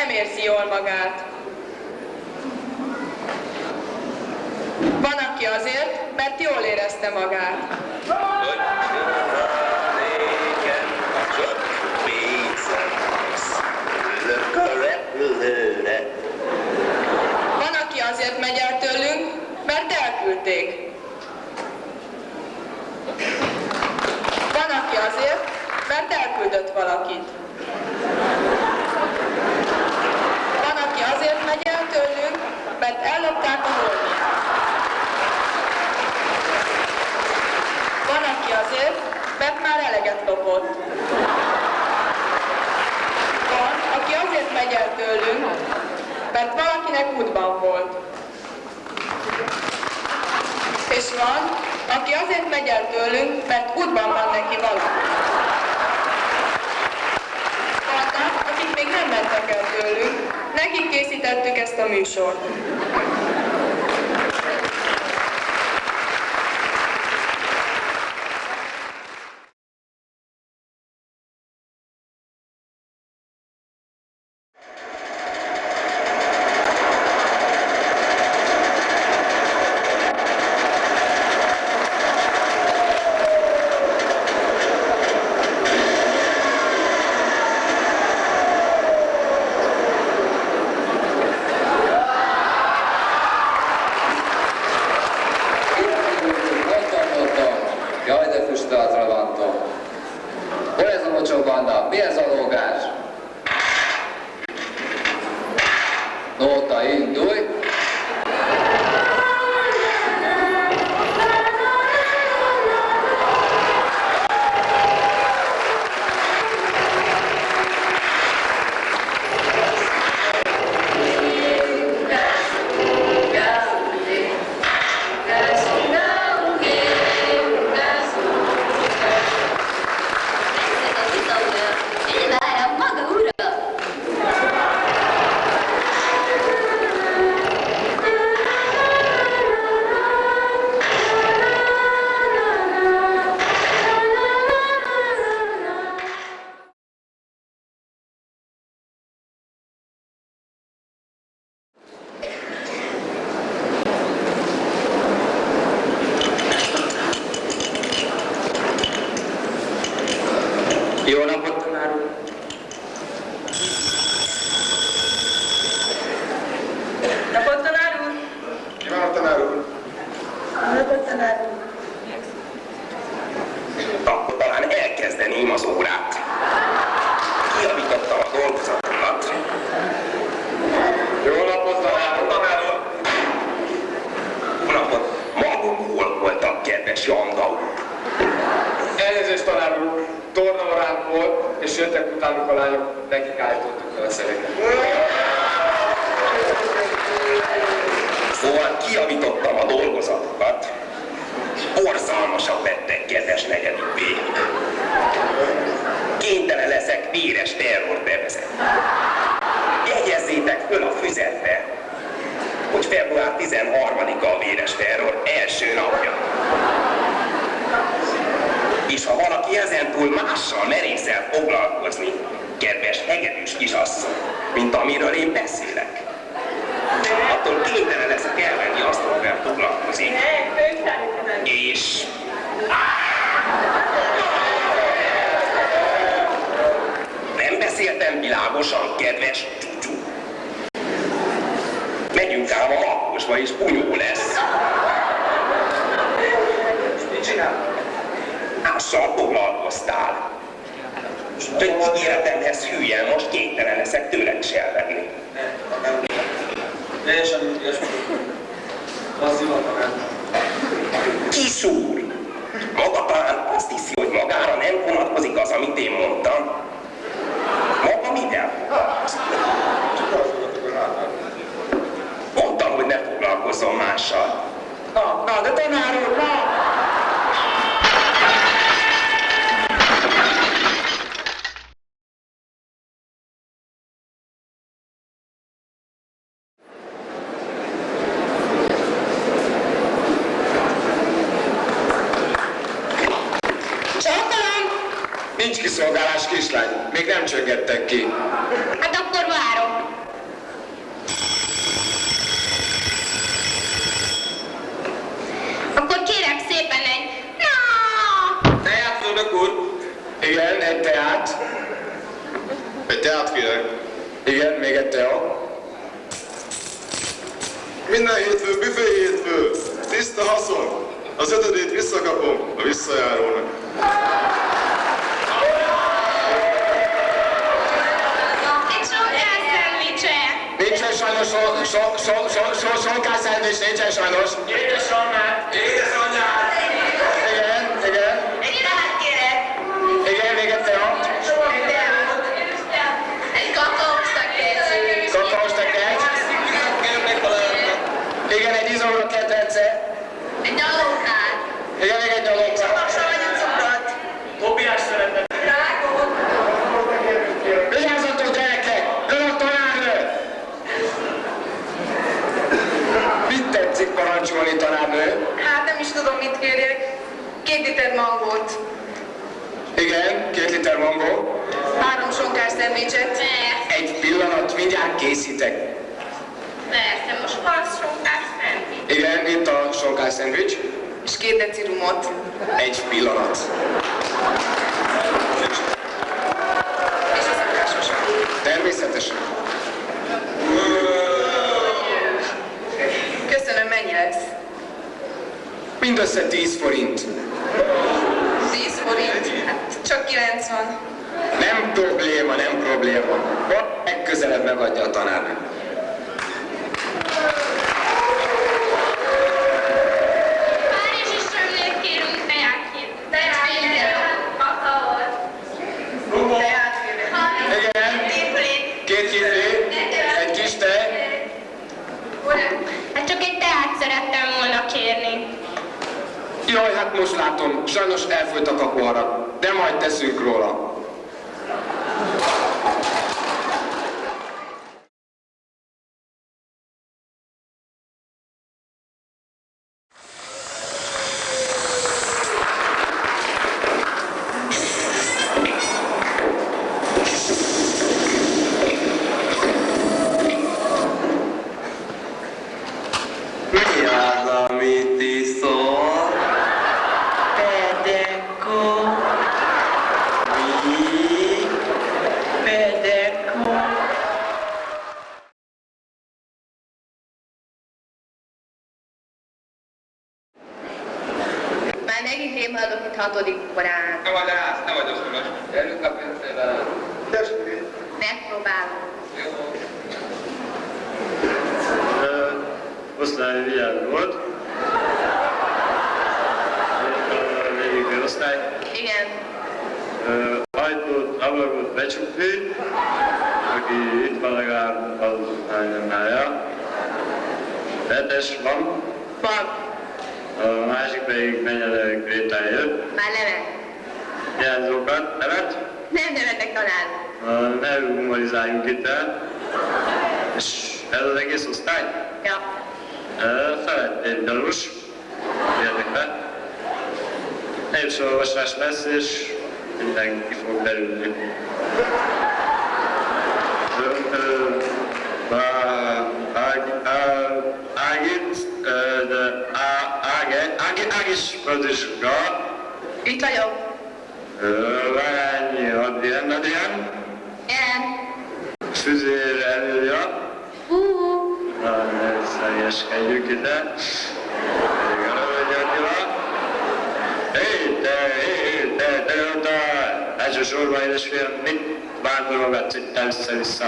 nem érzi jól magát. Van, aki azért, mert jól érezte magát. Van, aki azért megy el tőlünk, mert elküldték. Van, aki azért, mert elküldött valakit. Van, aki azért megy el tőlünk, mert ellopták a holmit. Van, aki azért, mert már eleget lopott. Van, aki azért megy el tőlünk, mert valakinek útban volt. És van, aki azért megy el tőlünk, mert útban van neki valami. Vannak, akik még nem mentek el tőlünk, nekik készítettük ezt a műsort. Mi ez a lógás? Nóta, indulj! Jó napot, tanár úr! Napot, tanár úr! Kívánok, tanár úr! Napot, tanár úr! Akkor talán elkezdeném az órát. Kijavítottam a dolgozatomat. Jó napot, tanár úr! Jó napot! Maguk hol voltak, kedves Janda úr? Elnézést, tanár úr! Tornaóránk volt, és jöttek utánuk a lányok, nekik állítottuk fel a szereket. Szóval kijavítottam a dolgozatokat. Borzalmasak lettek, kedves negyedik B. Kénytelen leszek véres terrort bevezetni. Jegyezzétek föl a füzetbe, hogy február 13-a a véres terror első napja. És ha valaki ezentúl mással merészel foglalkozni, kedves hegedűs kisasszony, mint amiről én beszélek, attól kénytelen leszek elvenni azt, amivel foglalkozik. És... Nem beszéltem világosan, kedves csúcsú? Megyünk ám a Makkosba, és bunyó lesz. Mit csinál? Mással foglalkoztál. Hogy ígéretemhez hülyen, most kénytelen leszek tőled is elvenni. Teljesen ilyesmi. Passzívan, tanár. Kis úr! Maga talán azt hiszi, hogy magára nem vonatkozik az, amit én mondtam. Maga mivel? Csak azt mondhatok, hogy rátáll. Mondtam, hogy ne foglalkozzon mással. Na, de tanár úr, na! Nincs kis Kiszolgálás kislány, még nem csöngettek ki. Hát akkor várok. Akkor kérek szépen egy... Na! Teát, főnök úr! Igen, egy teát. Egy teát kérek. Igen, még egy tea. Minden hétfő, büfé hétfő. Tiszta haszon. Az 5-ét visszakapom a visszajárónak. Egy sonkás szendvicse. Nincsen sajnos sonkás szendvics, nincsen sajnos. Édesanyját! Igen, igen. Egy teát kérek. Igen, még egy tea. Egy teát. Egy kakaós tekercs. Kakaós tekercs. Igen, egy izomra kedvence. Egy nyalókát. Igen, még egy nyalóka. Savanyú cukrot. Tobiás szeretett. Rákot. Vigyázzatok, gyerekek! Ön a tanárnő! Mit tetszik parancsolni, tanárnő? Hát nem is tudom, mit kérjek. 2 liter mangót, Igen, 2 liter mangó. 3 sonkás szendvicset. Egy pillanat, mindjárt készítek. Persze, most van sonkás szendvics. Igen, itt a sonkás szendvics. És 2 deci rumot. Egy pillanat. És a szakásosan. Természetesen. Köszönöm, mennyi lesz? Mindössze 10 forint. 10 forint. Hát csak 90. Nem probléma, nem probléma. Legközelebb megadja a tanárnő. Párizsi sörlét kérünk, teát kérünk. Teát kérünk. Kakaót. Teát kérek. Igen, Kifli. 2 kifli, egy kis tej. Hát csak egy teát szerettem volna kérni. Jaj, hát most látom, sajnos elfogytak a poharak, de majd teszünk róla. Mi az, amit iszol? Pedeko. Mi? Pedeko. Már megint én maradok itt 6. korán. Ne vagy rász, ne vagy osztogas. Gyerünk a pénzével. Megpróbálom. Osztály vigyázó volt. Végig osztály. Igen. Ajtót, ablakot becsukni. Aki itt van legalább, az nem állja. 7-es van. Van. A másik pedig Menyelek Grétán jött. Már nevet. Jelzókat nevet. Nem nevetek talán. Ne humorizáljunk itt el. És ez az egész osztály? Ja. Felett egy dalus, érdekel. Népsorolvasás lesz, és mindenki fog derülni. Ágis Pradisga, Itt vagyok. Varányi Adrián, Igen. Füzér Emilja, ne személyeskedjünk ide. Még a Rövögy Attila. Te oda! Elsősorban, édesfiam, mit vándorogatsz itt össze-vissza?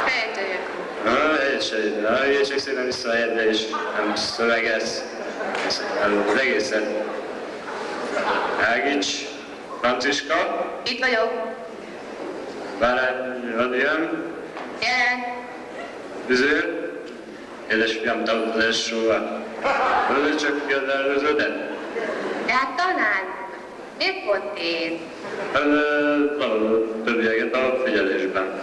Fejtőjük. Jöjjtsek szépen vissza a helyedre, és nem szövegez. Elő az egészet. Ágics, Franciska, Itt vagyok. Várány Adrián, Igen. Füzér, édesfiam, te az elsősorban. Tudod csak ki az előződet? De hát tanár. Miért pont én? A többieket a figyelésben.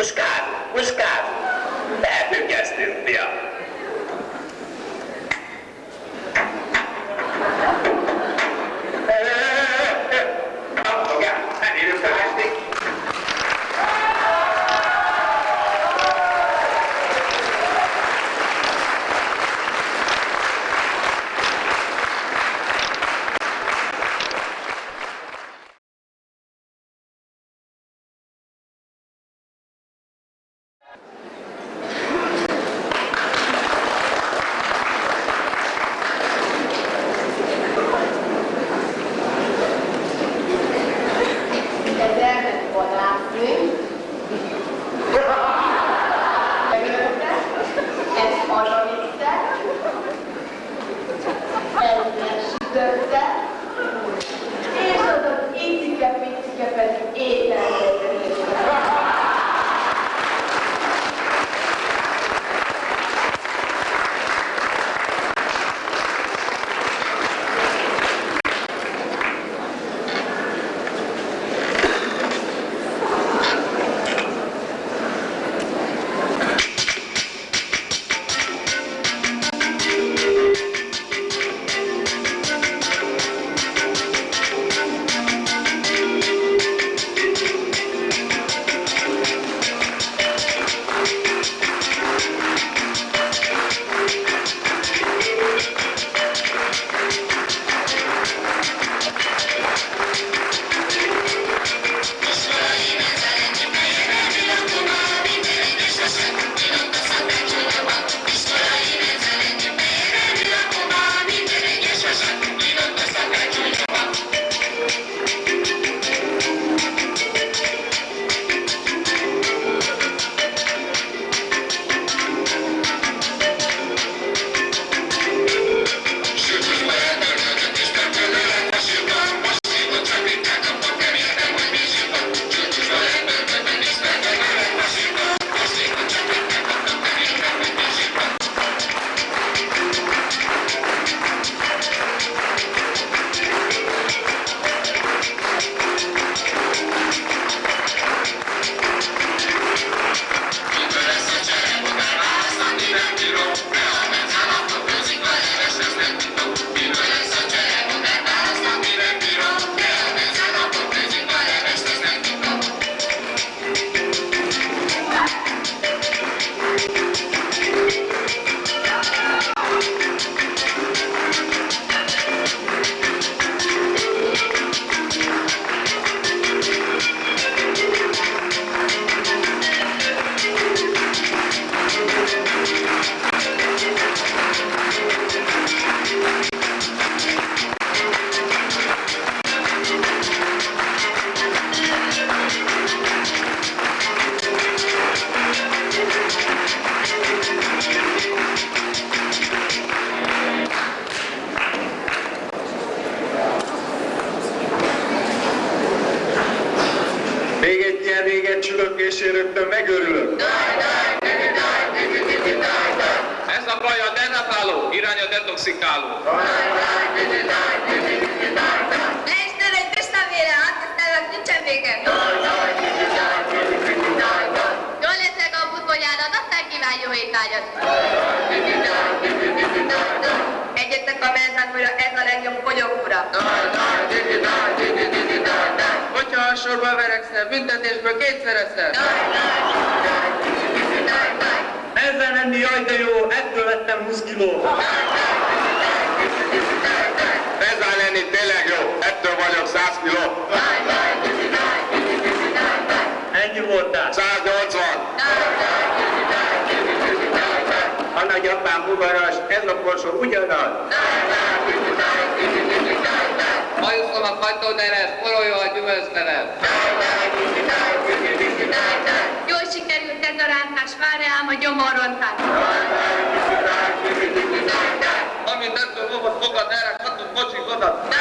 Puskát! Elfüggesztünk, fia. Elérünk a esték. Véget csülökésén rögtön megörülök. Ez a baj a denatáló, irány a detoxikáló. Ne is törődj, testvére, aztán nincsen vége. Jól leszek a futboljárat, aztán kíván jó étvágyat. Egyetek a menzánkúra, ez a legjobb fogyókúra. Hogyha a sorba verekszel, büntetésből kétszereszel. Ezzel menni, jaj de jó, ettől vettem 20 kiló. Ezzel lenni tényleg jó, ettől vagyok 100 kiló. Ennyi voltál. 180. A nagyapám ugaras, ez a korsó ugyanaz. Hajuszom a fagytóderes, foroljon a gyümölcsleves. Jól sikerült ez a rántás, várj ám a gyomorrontás. Amint ettől fogad, erre katott kocsikodat.